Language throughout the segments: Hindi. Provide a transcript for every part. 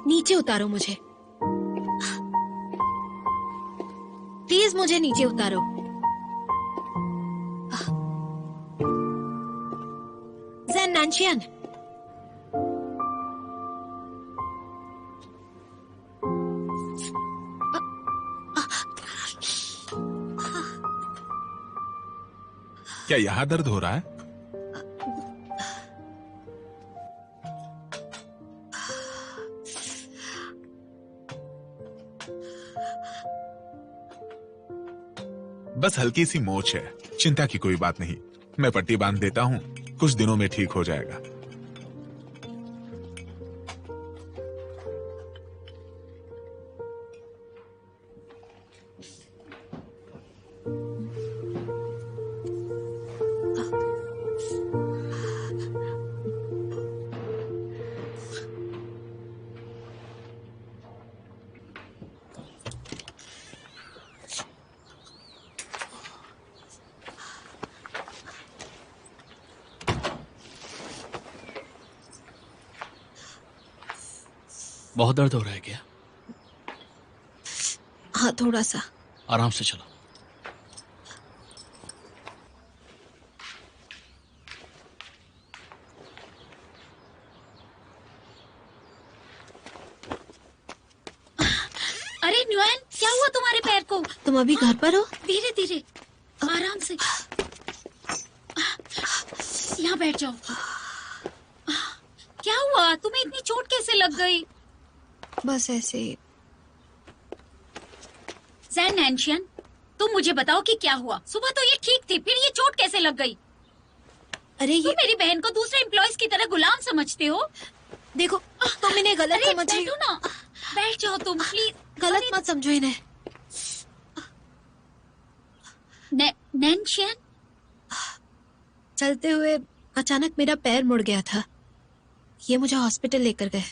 नीचे उतारो मुझे, प्लीज मुझे नीचे उतारो। ज़ेन नैन्शियन, क्या यहाँ दर्द हो रहा है? बस हल्की सी मोच है, चिंता की कोई बात नहीं। मैं पट्टी बांध देता हूँ, कुछ दिनों में ठीक हो जाएगा। बहुत दर्द हो रहा है क्या? हाँ, थोड़ा सा। आराम से चलो। अरे न्यूएन, क्या हुआ तुम्हारे पैर को? तुम अभी घर पर हो? धीरे धीरे, आराम से। यहाँ बैठ जाओ। क्या हुआ? तुम्हें इतनी चोट कैसे लग गई? बस ऐसे ही। ज़ेन नैन्शियन, तुम मुझे बताओ कि क्या हुआ? सुबह तो ये ठीक थी, फिर ये चोट कैसे लग गई? अरे ये तुम मेरी बहन को दूसरे एम्प्लॉयज की तरह गुलाम समझते हो? देखो, तुम इन्हें गलत समझ रही हो। बैठो ना, बैठ जाओ तुम प्लीज। गलत मत समझो इन्हें। नैन्शियन, चलते हुए अचानक मेरा पैर मुड़ गया था, ये मुझे हॉस्पिटल लेकर गए।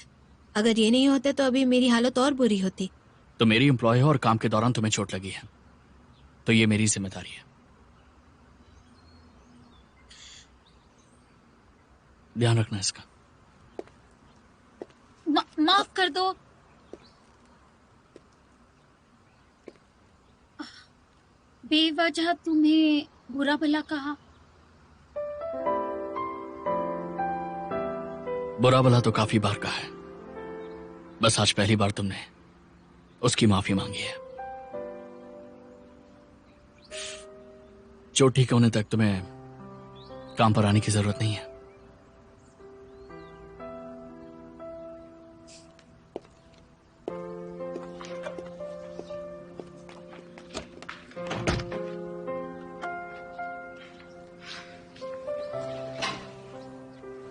अगर ये नहीं होते तो अभी मेरी हालत और बुरी होती। तो मेरी एम्प्लॉय है और काम के दौरान तुम्हें चोट लगी है, तो ये मेरी जिम्मेदारी है। ध्यान रखना इसका। माफ कर दो। बेवजह तुम्हें बुरा भला कहा। बुरा भला तो काफी बार कहा है, बस आज पहली बार तुमने उसकी माफी मांगी है। चोट ठीक होने तक तुम्हें काम पर आने की जरूरत नहीं है।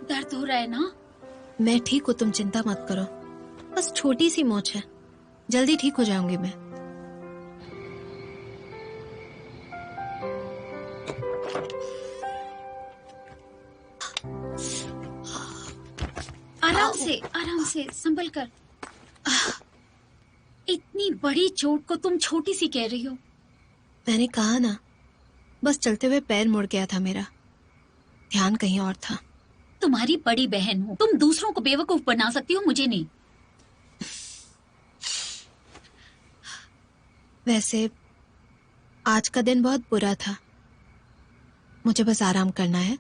दर्द हो रहा है ना? मैं ठीक हूँ, तुम चिंता मत करो। बस छोटी सी मोच है, जल्दी ठीक हो जाऊंगी मैं। आराम से संभल कर। इतनी बड़ी चोट को तुम छोटी सी कह रही हो? मैंने कहा ना, बस चलते हुए पैर मुड़ गया था मेरा, ध्यान कहीं और था। तुम्हारी बड़ी बहन हूँ, तुम दूसरों को बेवकूफ बना सकती हो, मुझे नहीं। वैसे आज का दिन बहुत बुरा था, मुझे बस आराम करना है।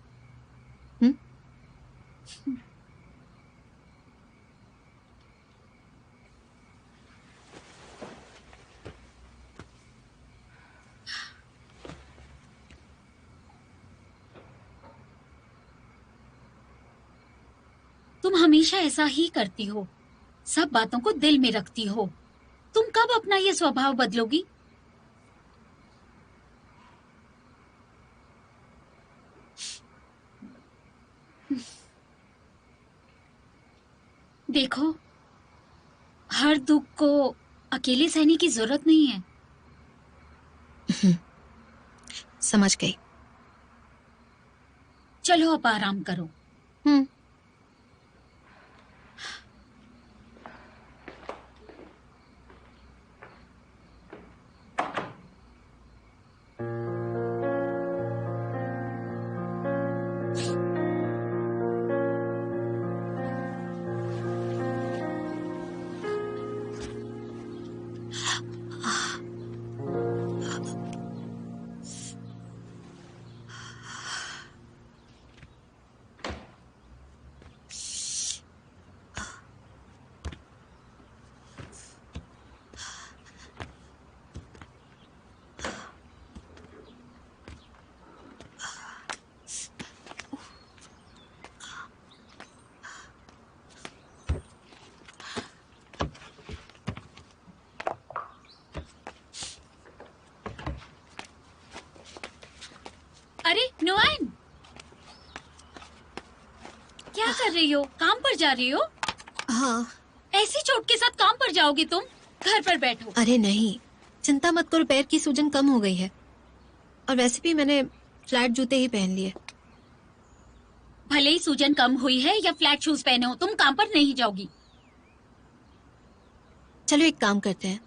तुम हमेशा ऐसा ही करती हो, सब बातों को दिल में रखती हो। तुम कब अपना ये स्वभाव बदलोगी? देखो, हर दुख को अकेले सहने की जरूरत नहीं है। समझ गई। चलो अब आराम करो। कर रही हो? काम पर जा रही हो? हाँ। ऐसी चोट के साथ काम पर जाओगी तुम? घर पर बैठो। अरे नहीं, चिंता मत करो, पैर की सूजन कम हो गई है। और वैसे भी मैंने फ्लैट जूते ही पहन लिए। भले ही सूजन कम हुई है या फ्लैट शूज पहने हो, तुम काम पर नहीं जाओगी। चलो एक काम करते हैं,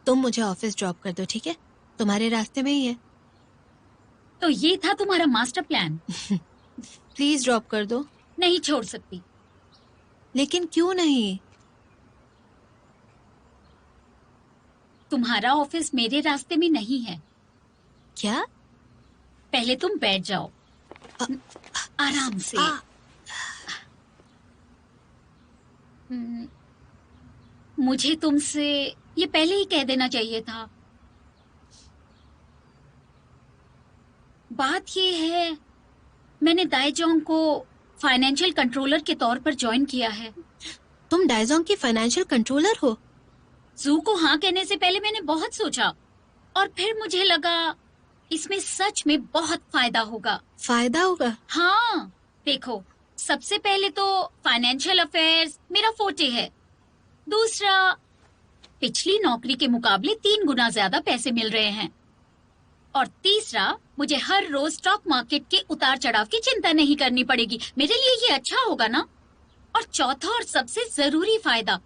तुम मुझे ऑफिस ड्रॉप कर दो, ठीक है? तुम्हारे रास्ते में ही है। तो ये था तुम्हारा मास्टर प्लान? प्लीज ड्रॉप कर दो। नहीं छोड़ सकती। लेकिन क्यों नहीं? तुम्हारा ऑफिस मेरे रास्ते में नहीं है। क्या? पहले तुम बैठ जाओ आराम से। मुझे तुमसे ये पहले ही कह देना चाहिए था। बात ये है, मैंने दाइजोंग को फाइनेंशियल कंट्रोलर के तौर पर ज्वाइन किया है। तुम डाइजोंग की फाइनेंशियल कंट्रोलर हो? जू को हाँ कहने से पहले मैंने बहुत सोचा और फिर मुझे लगा इसमें सच में बहुत फायदा होगा। फायदा होगा? हाँ, देखो, सबसे पहले तो फाइनेंशियल अफेयर्स मेरा फोटे है। दूसरा, पिछली नौकरी के मुकाबले 3 गुना ज्यादा पैसे मिल रहे हैं। और तीसरा, मुझे हर रोज स्टॉक मार्केट के उतार चढ़ाव की चिंता नहीं करनी पड़ेगी। मेरे लिए ये अच्छा होगा ना? और चौथा और सबसे जरूरी फायदा,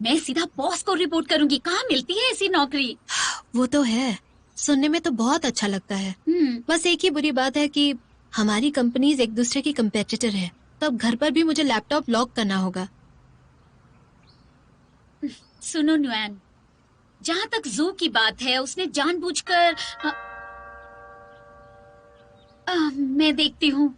मैं सीधा बॉस को रिपोर्ट करूंगी। कहाँ मिलती है ऐसी नौकरी? वो तो है, सुनने में तो बहुत अच्छा लगता है। बस एक ही बुरी बात है कि हमारी कंपनीज एक दूसरे की कंपेटिटर है, तो अब घर पर भी मुझे लैपटॉप लॉक करना होगा। सुनो न्यूएन, जहाँ तक जू की बात है, उसने जानबूझकर मैं देखती हूँ।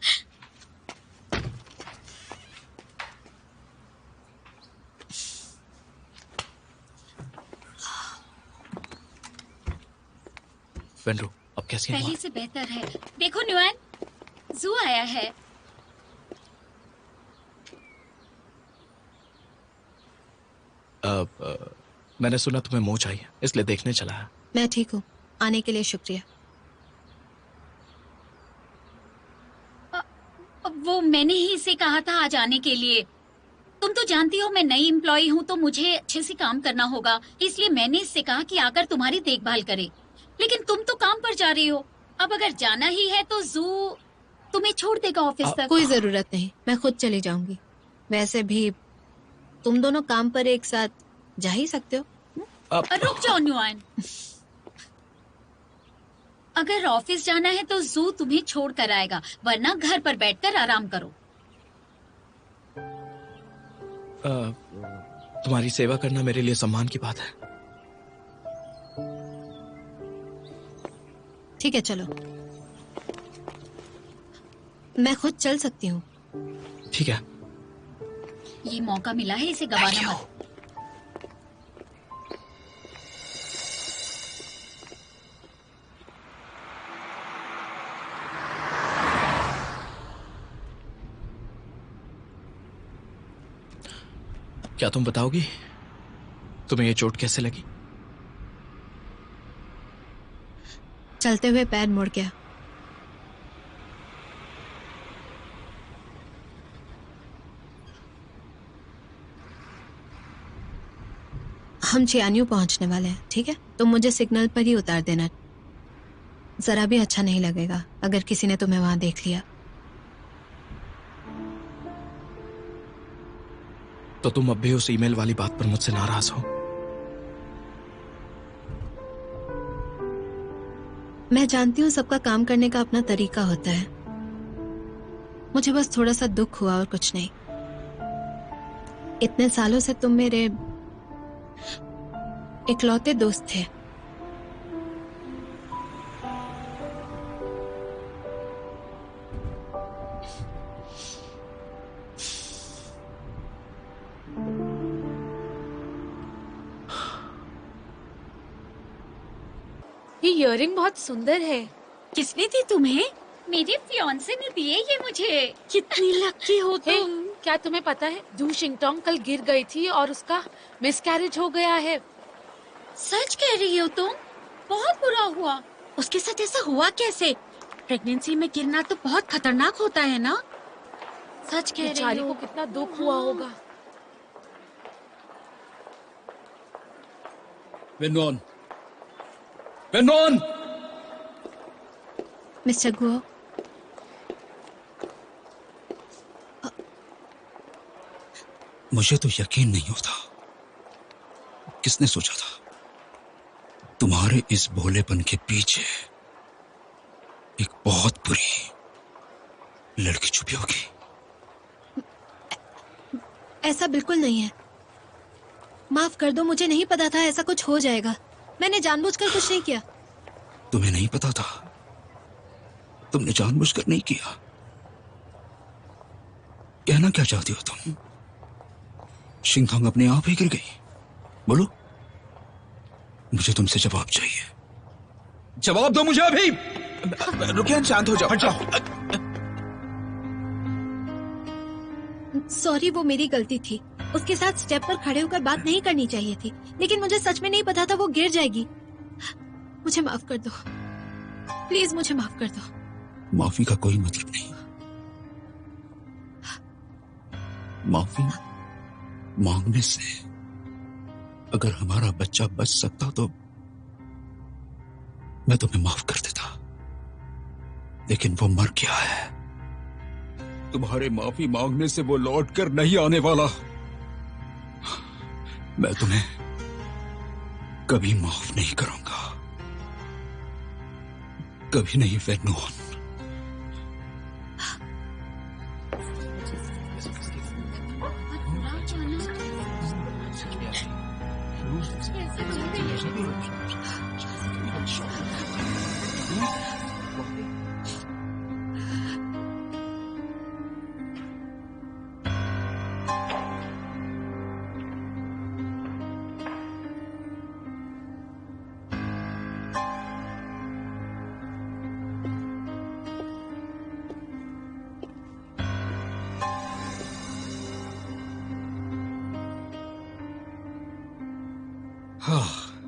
वेंड्रो, अब कैसी है? पहले से बेहतर है। देखो न्यूएन, जू आया है। मैंने सुना तुम्हें मोच आई है, इसलिए देखने चला है। मैं ठीक हूँ, आने के लिए शुक्रिया। वो मैंने ही इसे कहा था आज आने के लिए। तुम तो जानती हो मैं नई एम्प्लॉई हूँ, तो मुझे अच्छे से काम करना होगा, इसलिए मैंने इससे कहा कि आकर तुम्हारी देखभाल करे। लेकिन तुम तो काम पर जा रही हो, अब अगर जाना ही है तो जू तुम्हें छोड़ देगा ऑफिस तक। कोई जरूरत नहीं, मैं खुद चली जाऊंगी। वैसे भी तुम दोनों काम पर एक साथ जा ही सकते हो। रुक जाओ न्यूएन, अगर ऑफिस जाना है तो जू तुम्हें छोड़ कर आएगा, वरना घर पर बैठकर आराम करो। तुम्हारी सेवा करना मेरे लिए सम्मान की बात है। ठीक है, चलो, मैं खुद चल सकती हूँ। ठीक है। ये मौका मिला है, इसे गवाना मत। क्या तुम बताओगी तुम्हें ये चोट कैसे लगी? चलते हुए पैर मुड़ गया। हम चियान्यू पहुंचने वाले हैं, ठीक है? तुम मुझे सिग्नल पर ही उतार देना। जरा भी अच्छा नहीं लगेगा अगर किसी ने तुम्हें वहां देख लिया। तो तुम अब भी उस ईमेल वाली बात पर मुझसे नाराज हो? मैं जानती हूँ सबका काम करने का अपना तरीका होता है। मुझे बस थोड़ा सा दुख हुआ और कुछ नहीं। इतने सालों से तुम मेरे इकलौते दोस्त थे। ये इयररिंग बहुत सुंदर है। किसने दी तुम्हें? मेरे फियांसे ने दिए ये मुझे। कितनी लकी हो तुम। क्या तुम्हें पता है जू शिंगटोंग कल गिर गई थी और उसका मिसकैरेज हो गया है। सच कह रही हो तुम? बहुत बुरा हुआ। उसके साथ ऐसा हुआ कैसे? प्रेगनेंसी में गिरना तो बहुत खतरनाक होता है ना। सच कह रही बेचारी हो। को कितना दुख हुआ होगा। वेनोन, वेनोन! मिस्टर गुओ, मुझे तो यकीन नहीं होता। किसने सोचा था तुम्हारे इस भोलेपन के पीछे एक बहुत बुरी लड़की छुपी होगी। ऐसा बिल्कुल नहीं है। माफ कर दो, मुझे नहीं पता था ऐसा कुछ हो जाएगा। मैंने जानबूझकर कुछ नहीं किया। तुम्हें नहीं पता था? तुमने जानबूझकर नहीं किया। कहना क्या चाहती हो तुम? शिंगथांग अपने आप ही गिर गई? बोलो, मुझे तुमसे जवाब चाहिए। जवाब दो मुझे अभी। रुकिए, शांत हो जाओ। हट जाओ। सॉरी, वो मेरी गलती थी। उसके साथ स्टेप पर खड़े होकर बात नहीं करनी चाहिए थी, लेकिन मुझे सच में नहीं पता था वो गिर जाएगी। मुझे माफ कर दो, प्लीज मुझे माफ कर दो। माफी का कोई मतलब नहीं। माफी मांगने से अगर हमारा बच्चा बच सकता तो मैं तुम्हें माफ कर देता, लेकिन वो मर गया है। तुम्हारे माफी मांगने से वो लौट कर नहीं आने वाला। मैं तुम्हें कभी माफ नहीं करूंगा, कभी नहीं वेनोन।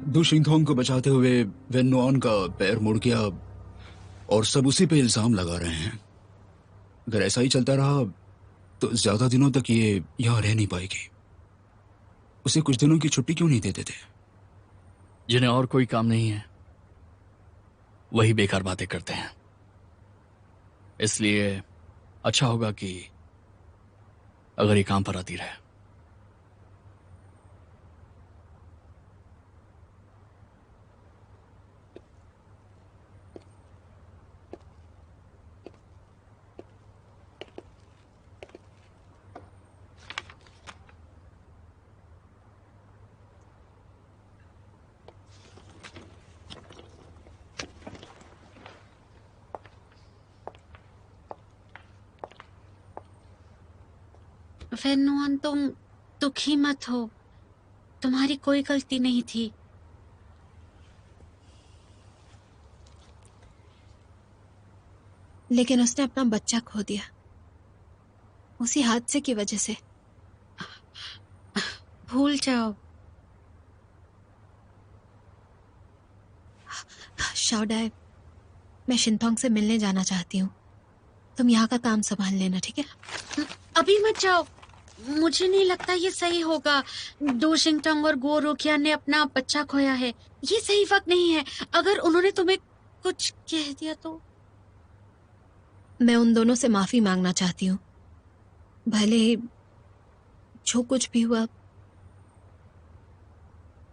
दु शिंगथोंग को बचाते हुए वेनोन का पैर मुड़ गया और सब उसी पे इल्जाम लगा रहे हैं। अगर ऐसा ही चलता रहा तो ज्यादा दिनों तक ये यहां रह नहीं पाएगी। उसे कुछ दिनों की छुट्टी क्यों नहीं देते थे? जिन्हें और कोई काम नहीं है वही बेकार बातें करते हैं। इसलिए अच्छा होगा कि अगर ये काम पर आती रहे। वेनोन, तुम दुखी मत हो। तुम्हारी कोई गलती नहीं थी। लेकिन उसने अपना बच्चा खो दिया उसी हादसे की वजह से। भूल जाओ। शाओडाई, मैं शिंथोंग से मिलने जाना चाहती हूँ। तुम यहाँ का काम संभाल लेना, ठीक है? अभी मत जाओ, मुझे नहीं लगता ये सही होगा। दो शिंगटोंग और गो रोकिया ने अपना बच्चा खोया है। ये सही वक्त नहीं है। अगर उन्होंने तुम्हें कुछ कह दिया तो? मैं उन दोनों से माफी मांगना चाहती हूँ। भले ही जो कुछ भी हुआ,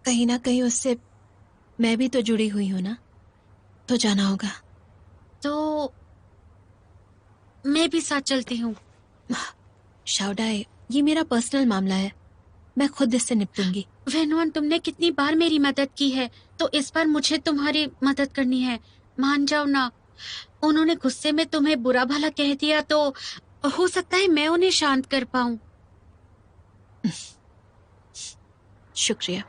कहीं ना कहीं उससे मैं भी तो जुड़ी हुई हूँ ना, तो जाना होगा। तो मैं भी साथ चलती हूँ। शाओडाई, ये मेरा पर्सनल मामला है, मैं खुद इससे निपटूंगी। वेनोन, तुमने कितनी बार मेरी मदद की है, तो इस बार मुझे तुम्हारी मदद करनी है। मान जाओ ना। उन्होंने गुस्से में तुम्हें बुरा भला कह दिया तो हो सकता है मैं उन्हें शांत कर पाऊं। शुक्रिया।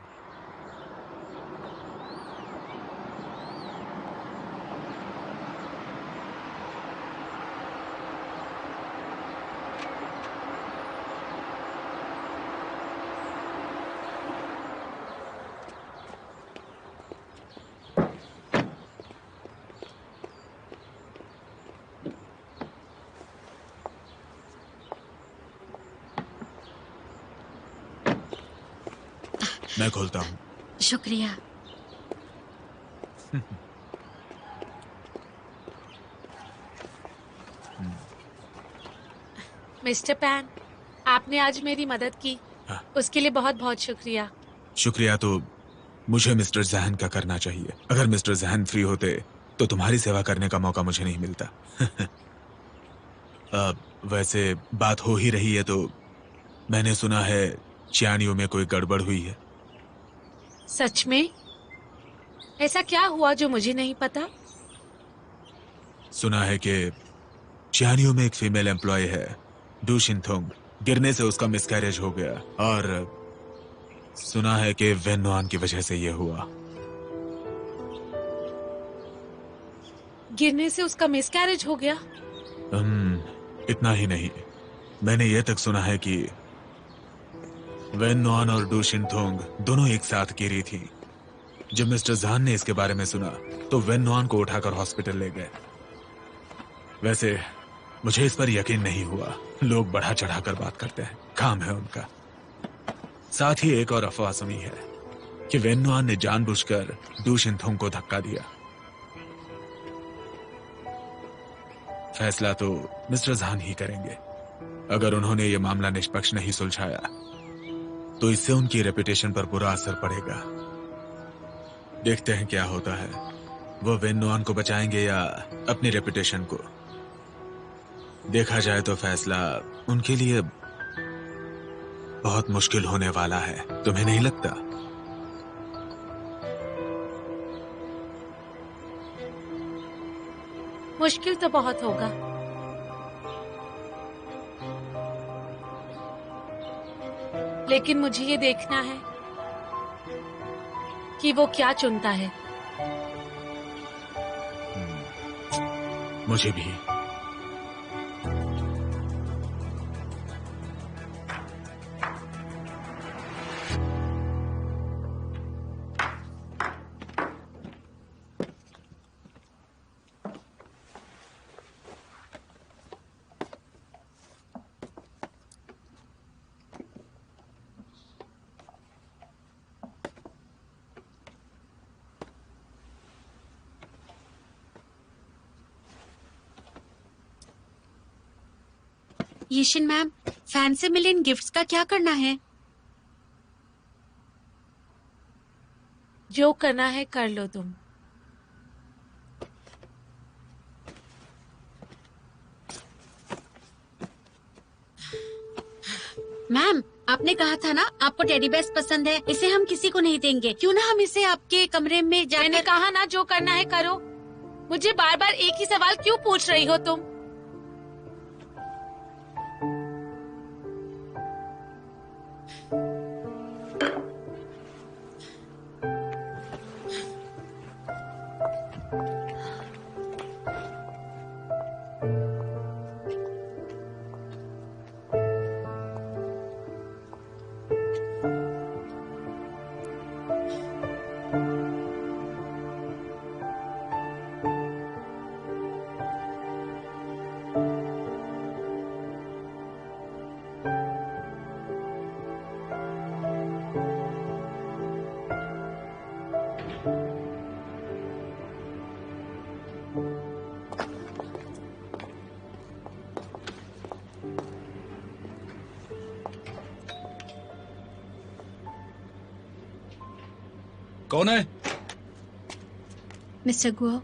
मैं खोलता हूँ। शुक्रिया। मिस्टर पैन, आपने आज मेरी मदद की, हाँ। उसके लिए बहुत बहुत शुक्रिया। शुक्रिया तो मुझे मिस्टर जहन का करना चाहिए। अगर मिस्टर जहन फ्री होते तो तुम्हारी सेवा करने का मौका मुझे नहीं मिलता। वैसे बात हो ही रही है तो मैंने सुना है चियानियों में कोई गड़बड़ हुई है। सच में? ऐसा क्या हुआ जो मुझे नहीं पता? सुना है कि चियानियों में एक फीमेल एम्प्लॉय है, डू शिनथोंग। गिरने से उसका मिसकैरेज हो गया और सुना है कि वेन नुआन की वजह से यह हुआ। गिरने से उसका मिसकैरेज हो गया? इतना ही नहीं, मैंने यह तक सुना है कि वेन नुआन और डू शिनथोंग दोनों एक साथ गिरी थी। जब मिस्टर जहान ने इसके बारे में सुना तो वेन नुआन को उठाकर हॉस्पिटल ले गए। वैसे मुझे इस पर यकीन नहीं हुआ। लोग बढ़ा चढ़ाकर बात करते हैं, काम है उनका। साथ ही एक और अफवाह सुनी है कि वेन नुआन ने जानबूझकर डू शिनथोंग को धक्का दिया। फैसला तो मिस्टर जहान ही करेंगे। अगर उन्होंने ये मामला निष्पक्ष नहीं सुलझाया तो इससे उनकी रेपुटेशन पर बुरा असर पड़ेगा। देखते हैं क्या होता है। वो वेन नुआन को बचाएंगे या अपनी रेपुटेशन को। देखा जाए तो फैसला उनके लिए बहुत मुश्किल होने वाला है, तुम्हें नहीं लगता? मुश्किल तो बहुत होगा। लेकिन मुझे ये देखना है कि वो क्या चुनता है। मुझे भी। यीशिन मैम, फैन से मिले इन गिफ्ट्स का क्या करना है? जो करना है कर लो तुम। मैम, आपने कहा था ना आपको टेडी बेयर्स पसंद है, इसे हम किसी को नहीं देंगे। क्यों ना हम इसे आपके कमरे में मैंने जाकर... कहा ना जो करना है करो। मुझे बार बार एक ही सवाल क्यों पूछ रही हो तुम? कौन है? मिस्टर गुओ,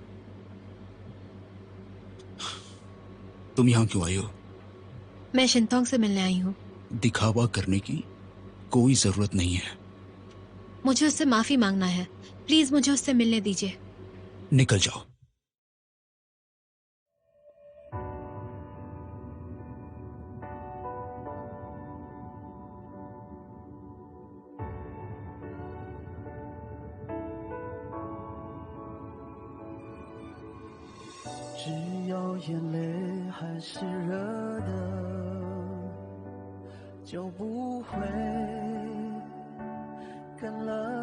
तुम यहाँ क्यों आई हो? मैं शिनथोंग से मिलने आई हूँ। दिखावा करने की कोई जरूरत नहीं है। मुझे उससे माफी मांगना है। प्लीज मुझे उससे मिलने दीजिए। निकल जाओ।只要眼泪还是热的，就不会干了。